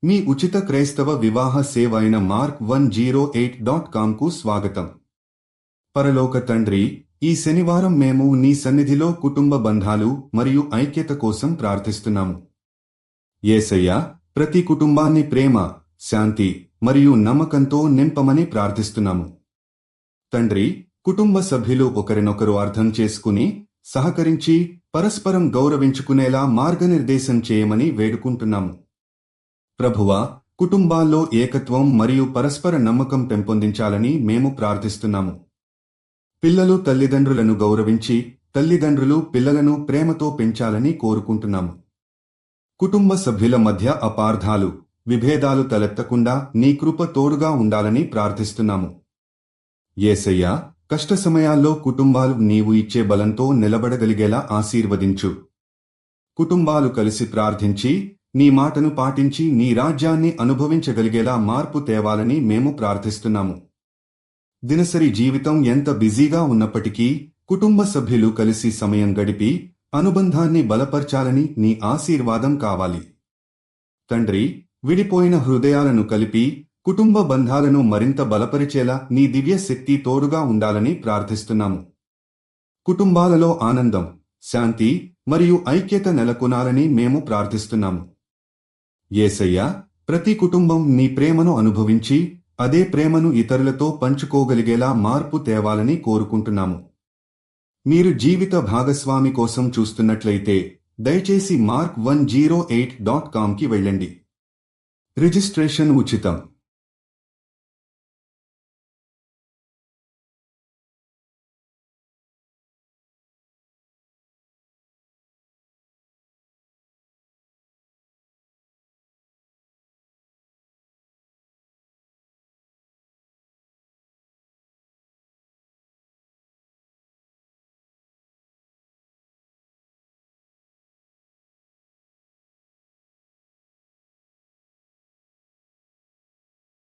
మీ ఉచిత క్రైస్తవ వివాహ సేవ అయిన mark108.comకు స్వాగతం. పరలోక తండ్రి, ఈ శనివారం మేము నీ సన్నిధిలో కుటుంబ బంధాలు మరియు ఐక్యత కోసం ప్రార్థిస్తున్నాము. యేసయ్యా, ప్రతి కుటుంబాన్ని ప్రేమ, శాంతి మరియు నమ్మకంతో నింపమని ప్రార్థిస్తున్నాము. తండ్రి, కుటుంబ సభ్యులు ఒకరినొకరు అర్థం చేసుకుని, సహకరించి, పరస్పరం గౌరవించుకునేలా మార్గనిర్దేశం చేయమని వేడుకుంటున్నాము. ప్రభువా, కుటుంబాల్లో ఏకత్వం మరియు పరస్పర నమ్మకం పెంపొందించాలని మేము ప్రార్థిస్తున్నాము. పిల్లలు తల్లిదండ్రులను గౌరవించి, తల్లిదండ్రులు పిల్లలను ప్రేమతో పెంచాలని కోరుకుంటున్నాము. కుటుంబ సభ్యుల మధ్య అపార్థాలు, విభేదాలు తలెత్తకుండా నీ కృప తోడుగా ఉండాలని ప్రార్థిస్తున్నాము. యేసయ్యా, కష్ట సమయాల్లో కుటుంబాలు నీవు ఇచ్చే బలంతో నిలబడగలిగేలా ఆశీర్వదించు. కుటుంబాలు కలిసి ప్రార్థించి, నీ మాటను పాటించి నీ రాజ్యాన్ని అనుభవించగలిగేలా మార్పు తేవాలని మేము ప్రార్థిస్తున్నాము. దినసరి జీవితం ఎంత బిజీగా ఉన్నప్పటికీ కుటుంబ సభ్యులు కలిసి సమయం గడిపి అనుబంధాన్ని బలపర్చాలని నీ ఆశీర్వాదం కావాలి. తండ్రి, విడిపోయిన హృదయాలను కలిపి కుటుంబ బంధాలను మరింత బలపరిచేలా నీ దివ్య శక్తి తోడుగా ఉండాలని ప్రార్థిస్తున్నాము. కుటుంబాలలో ఆనందం, శాంతి మరియు ఐక్యత నెలకొనాలని మేము ప్రార్థిస్తున్నాము. యేసయ్యా, ప్రతి కుటుంబం నీ ప్రేమను అనుభవించి అదే ప్రేమను ఇతరులతో పంచుకోగలిగేలా మార్పు తేవాలని కోరుకుంటున్నాము. మీరు జీవిత భాగస్వామి కోసం చూస్తున్నట్లయితే దయచేసి mark108.comకి వెళ్ళండి. రిజిస్ట్రేషన్ ఉచితం.